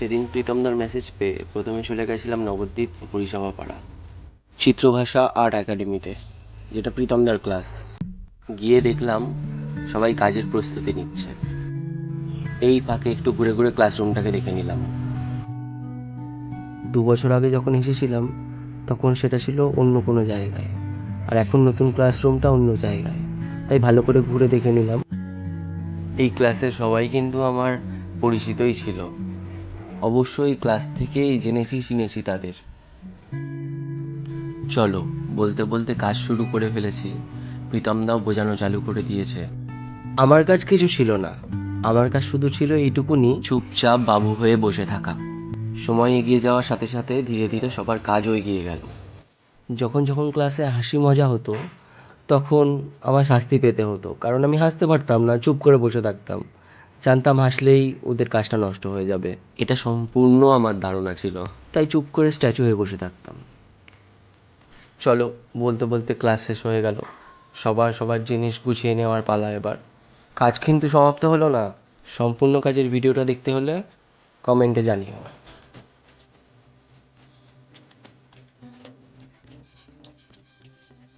সেদিন প্রীতমদার মেসেজ পেয়ে প্রথমে চলে গেছিলাম নবদ্বীপ পরিষেবা পাড়া চিত্রভাষা আর্ট একাডেমিতে, যেটা প্রীতমদার ক্লাস। গিয়ে দেখলাম সবাই কাজের প্রস্তুতি নিচ্ছে। এই ফাঁকে একটু ঘুরে ঘুরে ক্লাসরুমটাকে দেখে নিলাম। 2 বছর আগে যখন এসেছিলাম তখন সেটা ছিল অন্য কোনো জায়গায়, আর এখন নতুন ক্লাসরুমটা অন্য জায়গায়, তাই ভালো করে ঘুরে দেখে নিলাম। এই ক্লাসের সবাই কিন্তু আমার পরিচিতই ছিল, অবশ্যই ক্লাস থেকেই চিনেছি তাদের। চলো, বলতে বলতে কাজ শুরু করে ফেলেছি। প্রীতমদাও বোঝানো চালু করে দিয়েছে। আমার কাজ কিছু ছিল না, আমার কাজ শুধু ছিল এইটুকুনি, চুপচাপ বাবু হয়ে বসে থাকা। সময় এগিয়ে যাওয়ার সাথে সাথে ধীরে ধীরে সবার কাজও এগিয়ে গেল। যখন যখন ক্লাসে হাসি মজা হতো তখন আমার শাস্তি পেতে হতো, কারণ আমি হাসতে পারতাম না, চুপ করে বসে থাকতাম। জানতাম হাসলেই ওদের কাজটা নষ্ট হয়ে যাবে, এটা সম্পূর্ণ আমার ধারণা ছিল, তাই চুপ করে স্ট্যাচু হয়ে বসে থাকতাম। চলো, বলতে বলতে ক্লাস শেষ হয়ে গেল। সবার জিনিস গুছিয়ে নেওয়ার পালা এবার। কাজ কিন্তু সমাপ্ত হলো না। সম্পূর্ণ কাজের ভিডিওটা দেখতে হলে কমেন্টে জানিও।